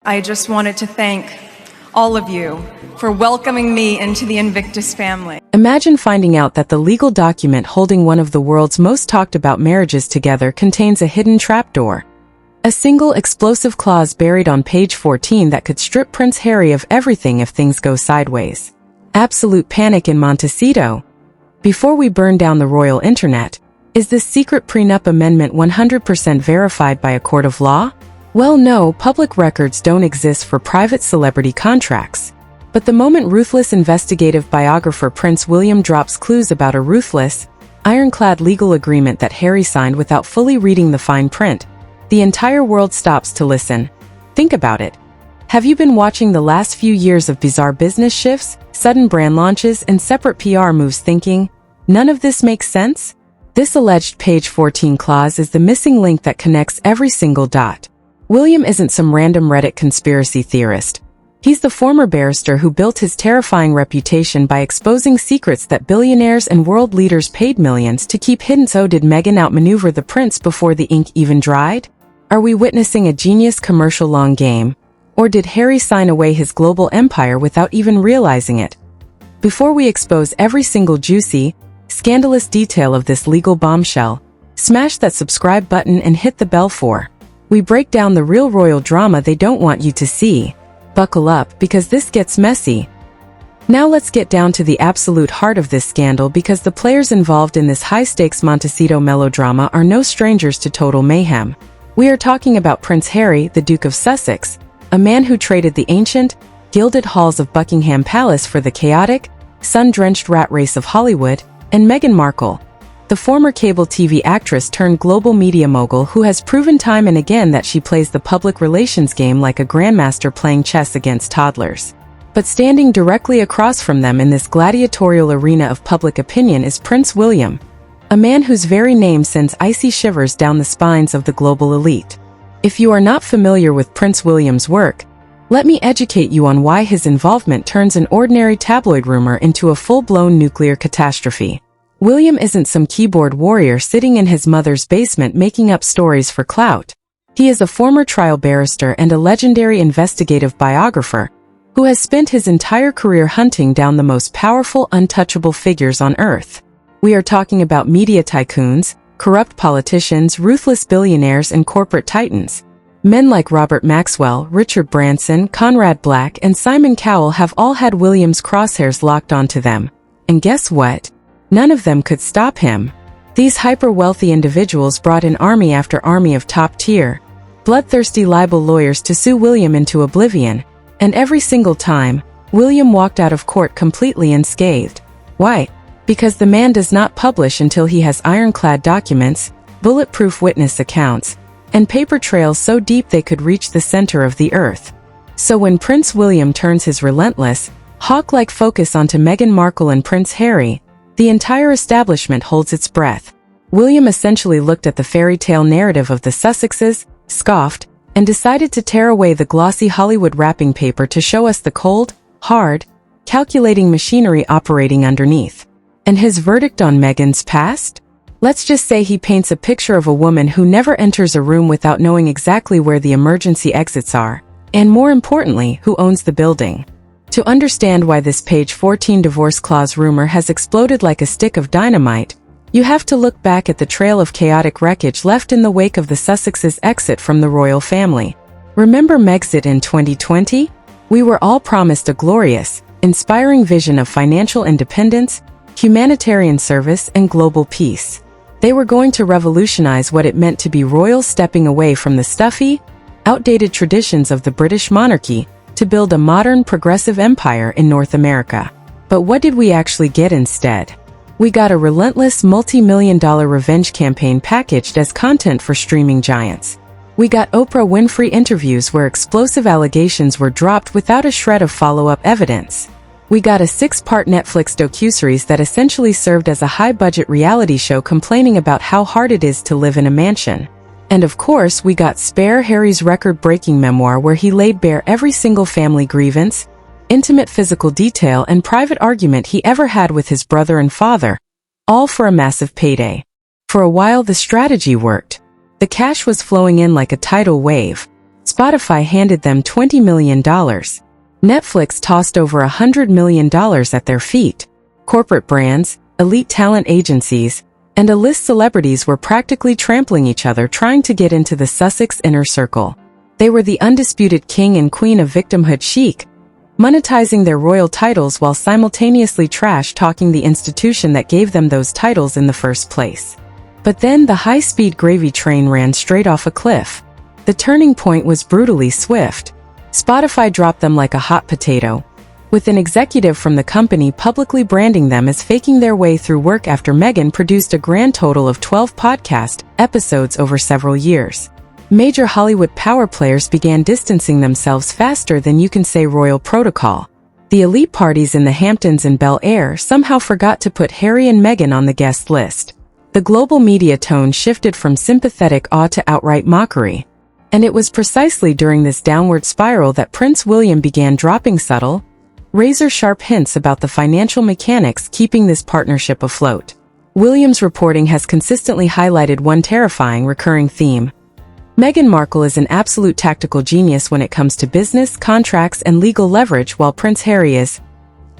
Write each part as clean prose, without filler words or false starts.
I just wanted to thank all of you for welcoming me into the Invictus family. Imagine finding out that the legal document holding one of the world's most talked about marriages together contains a hidden trapdoor. A single explosive clause buried on page 14 that could strip Prince Harry of everything if things go sideways. Absolute panic in Montecito. Before we burn down the royal internet, is this secret prenup amendment 100% verified by a court of law? Well, no, public records don't exist for private celebrity contracts. But the moment ruthless investigative biographer Prince William drops clues about a ruthless, ironclad legal agreement that Harry signed without fully reading the fine print, the entire world stops to listen. Think about it. Have you been watching the last few years of bizarre business shifts, sudden brand launches, and separate PR moves thinking, none of this makes sense? This alleged page 14 clause is the missing link that connects every single dot. William isn't some random Reddit conspiracy theorist. He's the former barrister who built his terrifying reputation by exposing secrets that billionaires and world leaders paid millions to keep hidden. So did Meghan outmaneuver the prince before the ink even dried? Are we witnessing a genius commercial long game? Or did Harry sign away his global empire without even realizing it? Before we expose every single juicy, scandalous detail of this legal bombshell, smash that subscribe button and hit the bell for. We break down the real royal drama they don't want you to see. Buckle up, because this gets messy. Now let's get down to the absolute heart of this scandal, because the players involved in this high-stakes Montecito melodrama are no strangers to total mayhem. We are talking about Prince Harry, the Duke of Sussex, a man who traded the ancient, gilded halls of Buckingham Palace for the chaotic, sun-drenched rat race of Hollywood, and Meghan Markle, the former cable TV actress turned global media mogul who has proven time and again that she plays the public relations game like a grandmaster playing chess against toddlers. But standing directly across from them in this gladiatorial arena of public opinion is Prince William, a man whose very name sends icy shivers down the spines of the global elite. If you are not familiar with Prince William's work, let me educate you on why his involvement turns an ordinary tabloid rumor into a full-blown nuclear catastrophe. William isn't some keyboard warrior sitting in his mother's basement making up stories for clout. He is a former trial barrister and a legendary investigative biographer who has spent his entire career hunting down the most powerful, untouchable figures on Earth. We are talking about media tycoons, corrupt politicians, ruthless billionaires, and corporate titans. Men like Robert Maxwell, Richard Branson, Conrad Black, and Simon Cowell have all had William's crosshairs locked onto them. And guess what? None of them could stop him. These hyper-wealthy individuals brought in army after army of top-tier, bloodthirsty libel lawyers to sue William into oblivion, and every single time, William walked out of court completely unscathed. Why? Because the man does not publish until he has ironclad documents, bulletproof witness accounts, and paper trails so deep they could reach the center of the earth. So when Prince William turns his relentless, hawk-like focus onto Meghan Markle and Prince Harry, the entire establishment holds its breath. William essentially looked at the fairy tale narrative of the Sussexes, scoffed, and decided to tear away the glossy Hollywood wrapping paper to show us the cold, hard, calculating machinery operating underneath. And his verdict on Meghan's past? Let's just say he paints a picture of a woman who never enters a room without knowing exactly where the emergency exits are, and more importantly, who owns the building. To understand why this page 14 divorce clause rumor has exploded like a stick of dynamite, you have to look back at the trail of chaotic wreckage left in the wake of the Sussexes' exit from the royal family. Remember Megxit in 2020? We were all promised a glorious, inspiring vision of financial independence, humanitarian service, and global peace. They were going to revolutionize what it meant to be royal, stepping away from the stuffy, outdated traditions of the British monarchy, to build a modern, progressive empire in North America. But what did we actually get instead? We got a relentless multi-million-dollar revenge campaign packaged as content for streaming giants. We got Oprah Winfrey interviews where explosive allegations were dropped without a shred of follow-up evidence. We got a 6-part Netflix docuseries that essentially served as a high-budget reality show complaining about how hard it is to live in a mansion. And of course, we got Spare Harry's record-breaking memoir where he laid bare every single family grievance, intimate physical detail, and private argument he ever had with his brother and father, all for a massive payday. For a while the strategy worked. The cash was flowing in like a tidal wave. Spotify handed them $20 million. Netflix tossed over $100 million at their feet. Corporate brands, elite talent agencies, and A-list celebrities were practically trampling each other trying to get into the Sussex inner circle. They were the undisputed king and queen of victimhood chic, monetizing their royal titles while simultaneously trash-talking the institution that gave them those titles in the first place. But then the high-speed gravy train ran straight off a cliff. The turning point was brutally swift. Spotify dropped them like a hot potato, with an executive from the company publicly branding them as faking their way through work after Meghan produced a grand total of 12 podcast episodes over several years. Major Hollywood power players began distancing themselves faster than you can say royal protocol. The elite parties in the Hamptons and Bel Air somehow forgot to put Harry and Meghan on the guest list. The global media tone shifted from sympathetic awe to outright mockery. And it was precisely during this downward spiral that Prince William began dropping subtle, razor-sharp hints about the financial mechanics keeping this partnership afloat. William's reporting has consistently highlighted one terrifying recurring theme. Meghan Markle is an absolute tactical genius when it comes to business, contracts, and legal leverage, while Prince Harry is,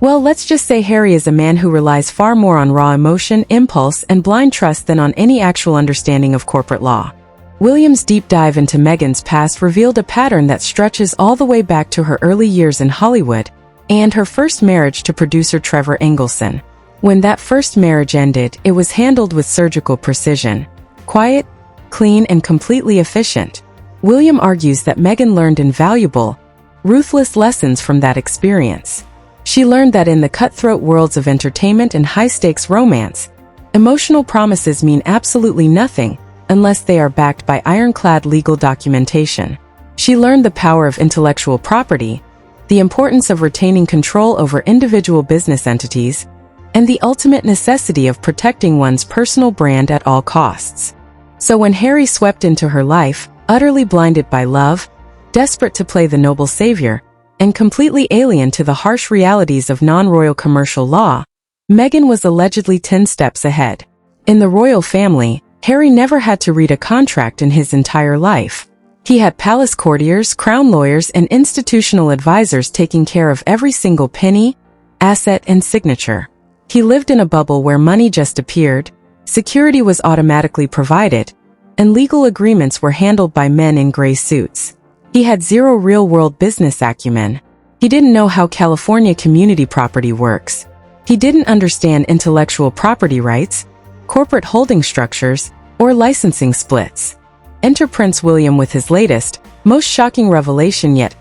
well, let's just say Harry is a man who relies far more on raw emotion, impulse, and blind trust than on any actual understanding of corporate law. William's deep dive into Meghan's past revealed a pattern that stretches all the way back to her early years in Hollywood and her first marriage to producer Trevor Engelson. When that first marriage ended, it was handled with surgical precision. Quiet, clean, and completely efficient. William argues that Meghan learned invaluable, ruthless lessons from that experience. She learned that in the cutthroat worlds of entertainment and high-stakes romance, emotional promises mean absolutely nothing unless they are backed by ironclad legal documentation. She learned the power of intellectual property, the importance of retaining control over individual business entities, and the ultimate necessity of protecting one's personal brand at all costs. So when Harry swept into her life, utterly blinded by love, desperate to play the noble savior, and completely alien to the harsh realities of non-royal commercial law, Meghan was allegedly 10 steps ahead. In the royal family, Harry never had to read a contract in his entire life. He had palace courtiers, crown lawyers, and institutional advisors taking care of every single penny, asset, and signature. He lived in a bubble where money just appeared, security was automatically provided, and legal agreements were handled by men in gray suits. He had zero real-world business acumen. He didn't know how California community property works. He didn't understand intellectual property rights, corporate holding structures, or licensing splits. Enter Prince William with his latest, most shocking revelation yet.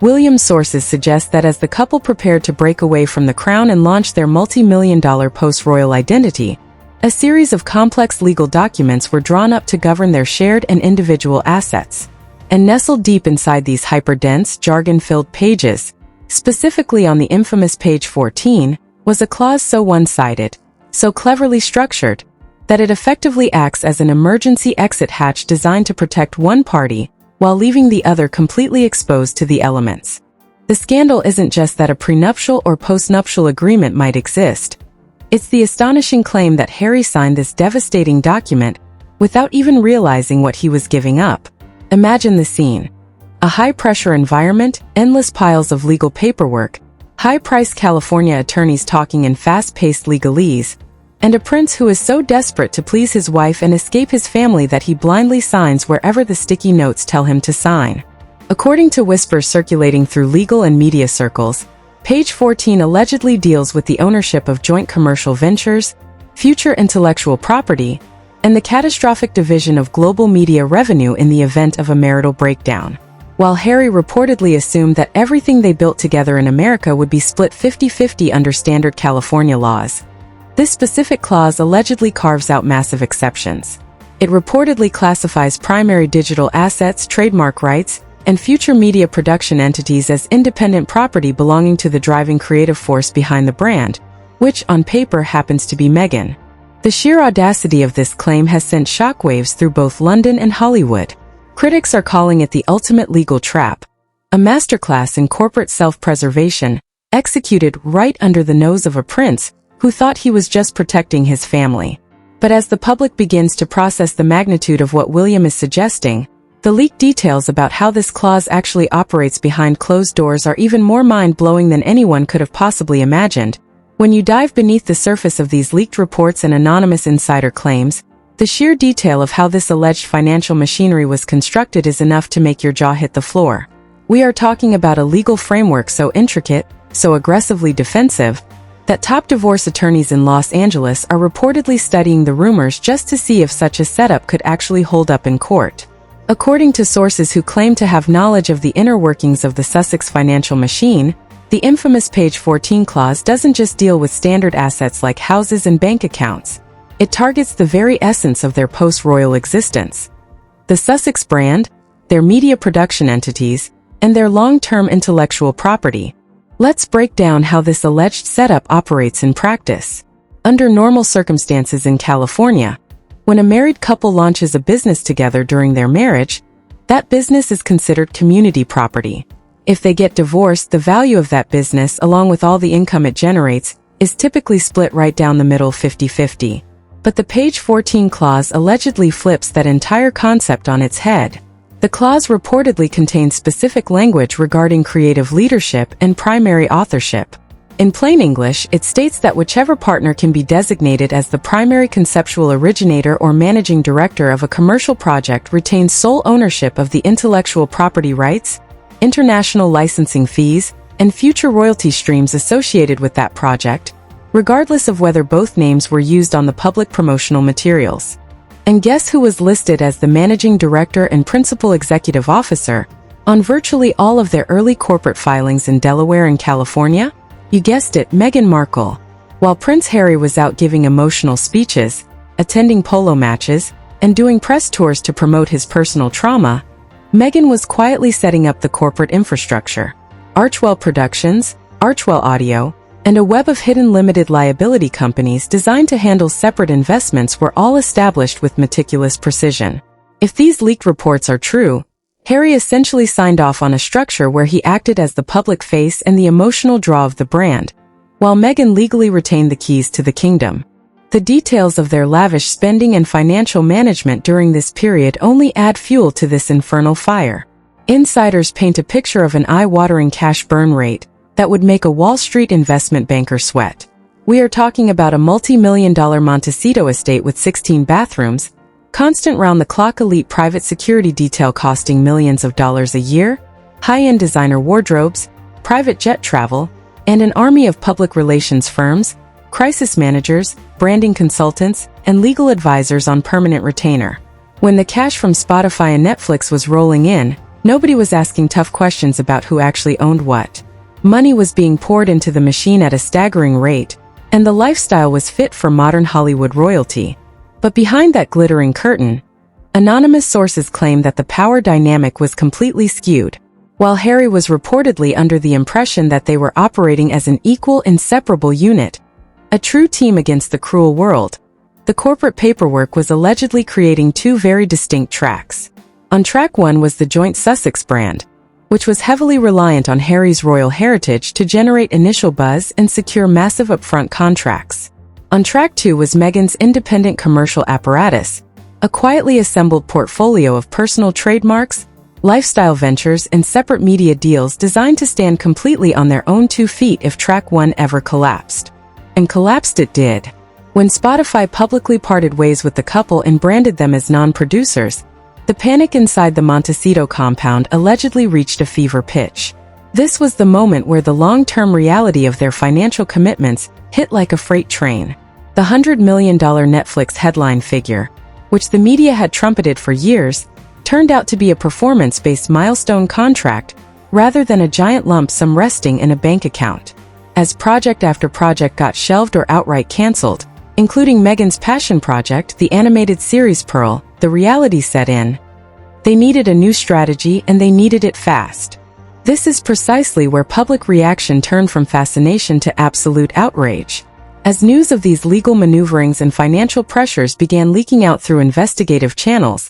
William's sources suggest that as the couple prepared to break away from the crown and launch their multi-million-dollar post-royal identity, a series of complex legal documents were drawn up to govern their shared and individual assets. And nestled deep inside these hyper-dense, jargon-filled pages, specifically on the infamous page 14, was a clause so one-sided, so cleverly structured, that it effectively acts as an emergency exit hatch designed to protect one party while leaving the other completely exposed to the elements. The scandal isn't just that a prenuptial or postnuptial agreement might exist. It's the astonishing claim that Harry signed this devastating document without even realizing what he was giving up. Imagine the scene. A high-pressure environment, endless piles of legal paperwork, high-priced California attorneys talking in fast-paced legalese, and a prince who is so desperate to please his wife and escape his family that he blindly signs wherever the sticky notes tell him to sign. According to whispers circulating through legal and media circles, page 14 allegedly deals with the ownership of joint commercial ventures, future intellectual property, and the catastrophic division of global media revenue in the event of a marital breakdown. While Harry reportedly assumed that everything they built together in America would be split 50-50 under standard California laws, this specific clause allegedly carves out massive exceptions. It reportedly classifies primary digital assets, trademark rights, and future media production entities as independent property belonging to the driving creative force behind the brand, which on paper happens to be Meghan. The sheer audacity of this claim has sent shockwaves through both London and Hollywood. Critics are calling it the ultimate legal trap, a masterclass in corporate self-preservation, executed right under the nose of a prince who thought he was just protecting his family. But as the public begins to process the magnitude of what William is suggesting, The leaked details about how this clause actually operates behind closed doors are even more mind-blowing than anyone could have possibly imagined. When you dive beneath the surface of these leaked reports and anonymous insider claims, the sheer detail of how this alleged financial machinery was constructed is enough to make your jaw hit the floor. We are talking about a legal framework so intricate, so aggressively defensive, that top divorce attorneys in Los Angeles are reportedly studying the rumors just to see if such a setup could actually hold up in court. According to sources who claim to have knowledge of the inner workings of the Sussex financial machine, the infamous page 14 clause doesn't just deal with standard assets like houses and bank accounts. It targets the very essence of their post-royal existence. The Sussex brand, their media production entities, and their long-term intellectual property. Let's break down how this alleged setup operates in practice. Under normal circumstances in California, when a married couple launches a business together during their marriage, that business is considered community property. If they get divorced, the value of that business, along with all the income it generates, is typically split right down the middle 50-50. But the page 14 clause allegedly flips that entire concept on its head. The clause reportedly contains specific language regarding creative leadership and primary authorship. In plain English, it states that whichever partner can be designated as the primary conceptual originator or managing director of a commercial project retains sole ownership of the intellectual property rights, international licensing fees, and future royalty streams associated with that project, regardless of whether both names were used on the public promotional materials. And guess who was listed as the managing director and principal executive officer on virtually all of their early corporate filings in Delaware and California? You guessed it, Meghan Markle. While Prince Harry was out giving emotional speeches, attending polo matches, and doing press tours to promote his personal trauma, Meghan was quietly setting up the corporate infrastructure. Archewell Productions, Archewell Audio, and a web of hidden limited liability companies designed to handle separate investments were all established with meticulous precision. If these leaked reports are true, Harry essentially signed off on a structure where he acted as the public face and the emotional draw of the brand, while Meghan legally retained the keys to the kingdom. The details of their lavish spending and financial management during this period only add fuel to this infernal fire. Insiders paint a picture of an eye-watering cash burn rate that would make a Wall Street investment banker sweat. We are talking about a multi-million-dollar Montecito estate with 16 bathrooms, constant round-the-clock elite private security detail costing millions of dollars a year, high-end designer wardrobes, private jet travel, and an army of public relations firms, crisis managers, branding consultants, and legal advisors on permanent retainer. When the cash from Spotify and Netflix was rolling in, nobody was asking tough questions about who actually owned what. Money was being poured into the machine at a staggering rate, and the lifestyle was fit for modern Hollywood royalty. But behind that glittering curtain, anonymous sources claim that the power dynamic was completely skewed. While Harry was reportedly under the impression that they were operating as an equal, inseparable unit, a true team against the cruel world, the corporate paperwork was allegedly creating two very distinct tracks. On track one was the joint Sussex brand, which was heavily reliant on Harry's royal heritage to generate initial buzz and secure massive upfront contracts. On track 2 was Meghan's independent commercial apparatus, a quietly assembled portfolio of personal trademarks, lifestyle ventures, and separate media deals designed to stand completely on their own 2 feet if track 1 ever collapsed. And collapsed it did. When Spotify publicly parted ways with the couple and branded them as non-producers, the panic inside the Montecito compound allegedly reached a fever pitch. This was the moment where the long-term reality of their financial commitments hit like a freight train. The $100 million Netflix headline figure, which the media had trumpeted for years, turned out to be a performance-based milestone contract rather than a giant lump sum resting in a bank account. As project after project got shelved or outright canceled, including Meghan's passion project, the animated series Pearl, the reality set in. They needed a new strategy, and they needed it fast. This is precisely where public reaction turned from fascination to absolute outrage. As news of these legal maneuverings and financial pressures began leaking out through investigative channels,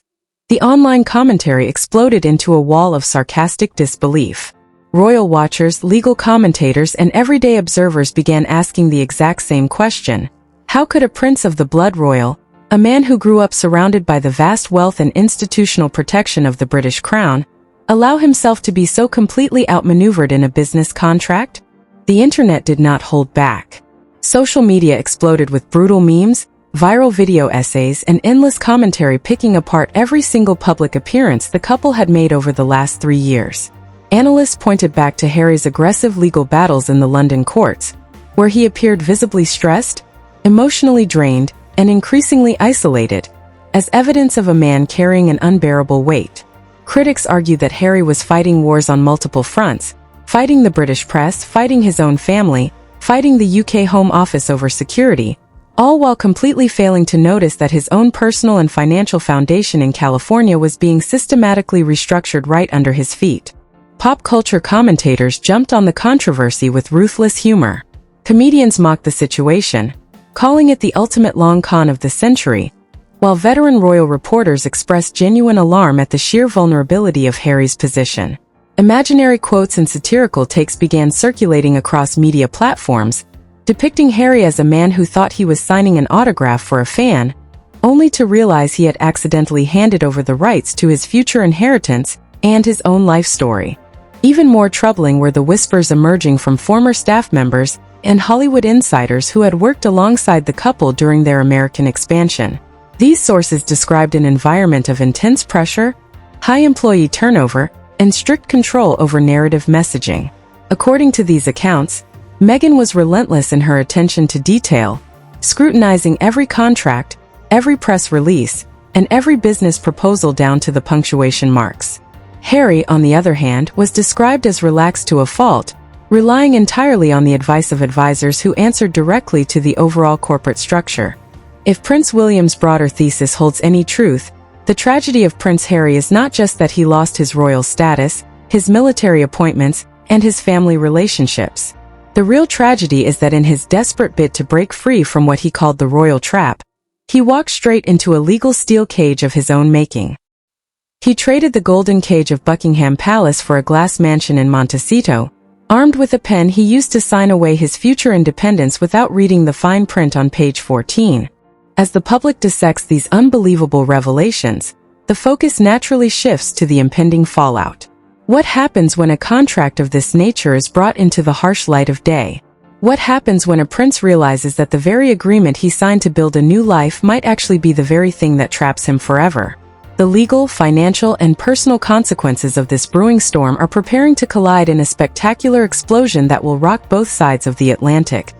the online commentary exploded into a wall of sarcastic disbelief. Royal watchers, legal commentators, and everyday observers began asking the exact same question. How could a prince of the blood royal, a man who grew up surrounded by the vast wealth and institutional protection of the British Crown, allow himself to be so completely outmaneuvered in a business contract? The internet did not hold back. Social media exploded with brutal memes, viral video essays, and endless commentary picking apart every single public appearance the couple had made over the last 3 years. Analysts pointed back to Harry's aggressive legal battles in the London courts, where he appeared visibly stressed, emotionally drained, and increasingly isolated, as evidence of a man carrying an unbearable weight. Critics argued that Harry was fighting wars on multiple fronts, fighting the British press, fighting his own family, fighting the UK Home Office over security, all while completely failing to notice that his own personal and financial foundation in California was being systematically restructured right under his feet. Pop culture commentators jumped on the controversy with ruthless humor. Comedians mocked the situation, calling it the ultimate long con of the century, while veteran royal reporters expressed genuine alarm at the sheer vulnerability of Harry's position. Imaginary quotes and satirical takes began circulating across media platforms, depicting Harry as a man who thought he was signing an autograph for a fan, only to realize he had accidentally handed over the rights to his future inheritance and his own life story. Even more troubling were the whispers emerging from former staff members and Hollywood insiders who had worked alongside the couple during their American expansion. These sources described an environment of intense pressure, high employee turnover, and strict control over narrative messaging. According to these accounts, Meghan was relentless in her attention to detail, scrutinizing every contract, every press release, and every business proposal down to the punctuation marks. Harry, on the other hand, was described as relaxed to a fault, relying entirely on the advice of advisors who answered directly to the overall corporate structure. If Prince William's broader thesis holds any truth, the tragedy of Prince Harry is not just that he lost his royal status, his military appointments, and his family relationships. The real tragedy is that in his desperate bid to break free from what he called the royal trap, he walked straight into a legal steel cage of his own making. He traded the golden cage of Buckingham Palace for a glass mansion in Montecito, armed with a pen he used to sign away his future independence without reading the fine print on page 14. As the public dissects these unbelievable revelations, the focus naturally shifts to the impending fallout. What happens when a contract of this nature is brought into the harsh light of day? What happens when a prince realizes that the very agreement he signed to build a new life might actually be the very thing that traps him forever? The legal, financial, and personal consequences of this brewing storm are preparing to collide in a spectacular explosion that will rock both sides of the Atlantic.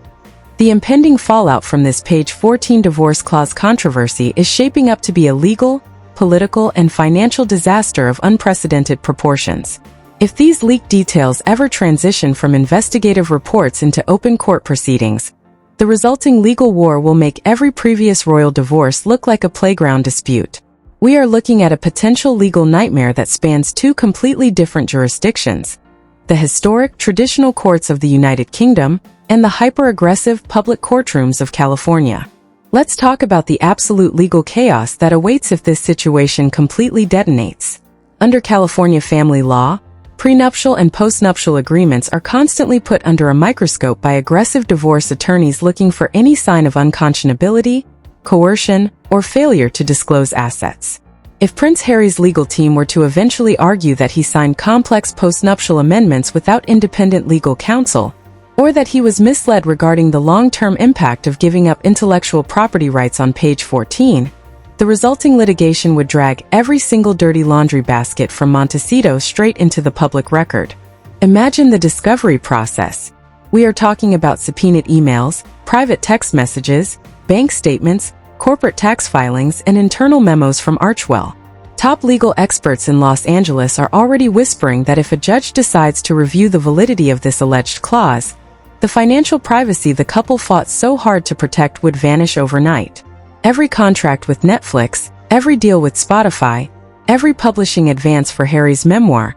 The impending fallout from this page 14 divorce clause controversy is shaping up to be a legal, political, and financial disaster of unprecedented proportions. If these leaked details ever transition from investigative reports into open court proceedings, the resulting legal war will make every previous royal divorce look like a playground dispute. We are looking at a potential legal nightmare that spans two completely different jurisdictions: the historic traditional courts of the United Kingdom and the hyper-aggressive public courtrooms of California. Let's talk about the absolute legal chaos that awaits if this situation completely detonates. Under California family law, prenuptial and postnuptial agreements are constantly put under a microscope by aggressive divorce attorneys looking for any sign of unconscionability, coercion, or failure to disclose assets. If Prince Harry's legal team were to eventually argue that he signed complex postnuptial amendments without independent legal counsel, or that he was misled regarding the long-term impact of giving up intellectual property rights on page 14, the resulting litigation would drag every single dirty laundry basket from Montecito straight into the public record. Imagine the discovery process. We are talking about subpoenaed emails, private text messages, bank statements, corporate tax filings, and internal memos from Archewell. Top legal experts in Los Angeles are already whispering that if a judge decides to review the validity of this alleged clause, the financial privacy the couple fought so hard to protect would vanish overnight. Every contract with Netflix, every deal with Spotify, every publishing advance for Harry's memoir,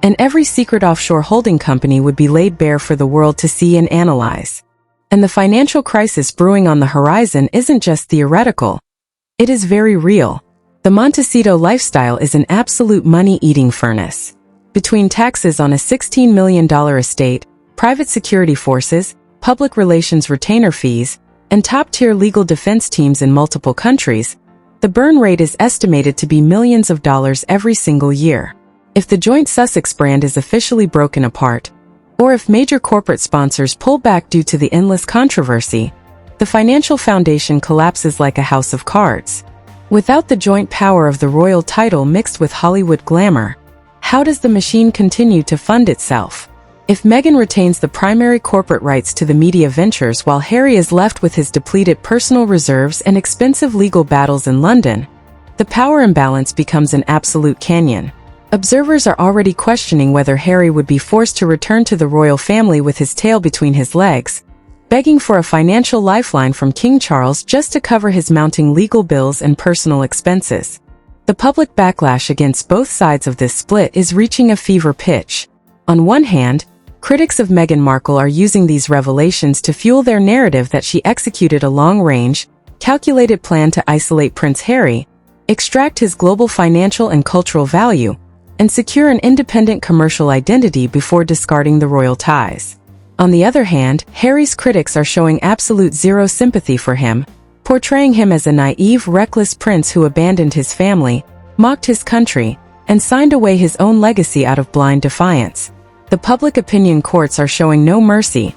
and every secret offshore holding company would be laid bare for the world to see and analyze. And the financial crisis brewing on the horizon isn't just theoretical. It is very real. The Montecito lifestyle is an absolute money-eating furnace. Between taxes on a $16 million estate, private security forces, public relations retainer fees, and top-tier legal defense teams in multiple countries, The burn rate is estimated to be millions of dollars every single year. If the joint Sussex brand is officially broken apart, or if major corporate sponsors pull back due to the endless controversy, the financial foundation collapses like a house of cards. Without the joint power of the royal title mixed with Hollywood glamour, how does the machine continue to fund itself? If Meghan retains the primary corporate rights to the media ventures while Harry is left with his depleted personal reserves and expensive legal battles in London, the power imbalance becomes an absolute canyon. Observers are already questioning whether Harry would be forced to return to the royal family with his tail between his legs, begging for a financial lifeline from King Charles just to cover his mounting legal bills and personal expenses. The public backlash against both sides of this split is reaching a fever pitch. On one hand, critics of Meghan Markle are using these revelations to fuel their narrative that she executed a long-range, calculated plan to isolate Prince Harry, extract his global financial and cultural value, and secure an independent commercial identity before discarding the royal ties. On the other hand, Harry's critics are showing absolute zero sympathy for him, portraying him as a naive, reckless prince who abandoned his family, mocked his country, and signed away his own legacy out of blind defiance. The public opinion courts are showing no mercy,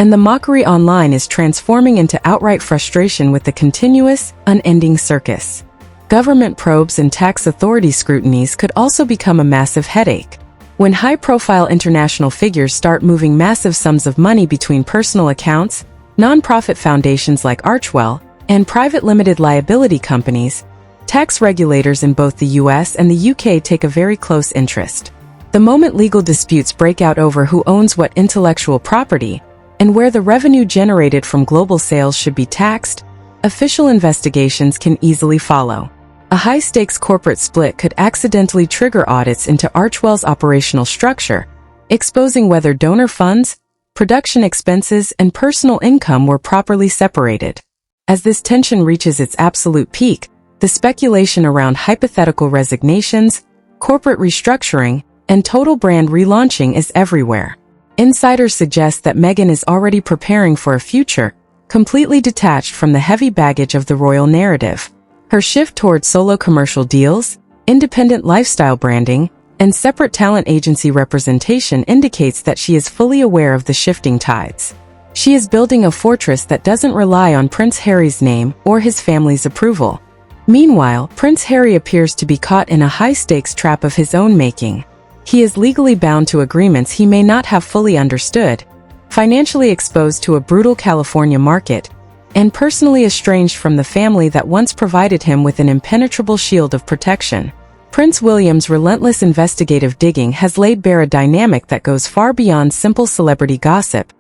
and the mockery online is transforming into outright frustration with the continuous, unending circus. Government probes and tax authority scrutinies could also become a massive headache. When high-profile international figures start moving massive sums of money between personal accounts, non-profit foundations like Archewell, and private limited liability companies, tax regulators in both the US and the UK take a very close interest. The moment legal disputes break out over who owns what intellectual property, and where the revenue generated from global sales should be taxed, official investigations can easily follow. A high-stakes corporate split could accidentally trigger audits into Archewell's operational structure, exposing whether donor funds, production expenses, and personal income were properly separated. As this tension reaches its absolute peak, the speculation around hypothetical resignations, corporate restructuring, and total brand relaunching is everywhere. Insiders suggest that Meghan is already preparing for a future, completely detached from the heavy baggage of the royal narrative. Her shift towards solo commercial deals, independent lifestyle branding, and separate talent agency representation indicates that she is fully aware of the shifting tides. She is building a fortress that doesn't rely on Prince Harry's name or his family's approval. Meanwhile, Prince Harry appears to be caught in a high-stakes trap of his own making. He is legally bound to agreements he may not have fully understood, financially exposed to a brutal California market, and personally estranged from the family that once provided him with an impenetrable shield of protection. Prince William's relentless investigative digging has laid bare a dynamic that goes far beyond simple celebrity gossip.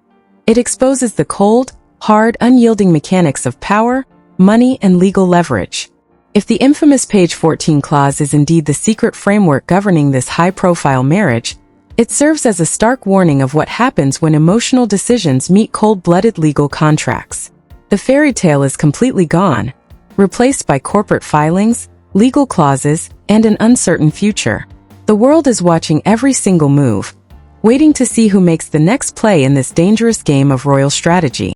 It exposes the cold, hard, unyielding mechanics of power, money, and legal leverage. If the infamous page 14 clause is indeed the secret framework governing this high-profile marriage, it serves as a stark warning of what happens when emotional decisions meet cold-blooded legal contracts. The fairy tale is completely gone, replaced by corporate filings, legal clauses, and an uncertain future. The world is watching every single move, waiting to see who makes the next play in this dangerous game of royal strategy.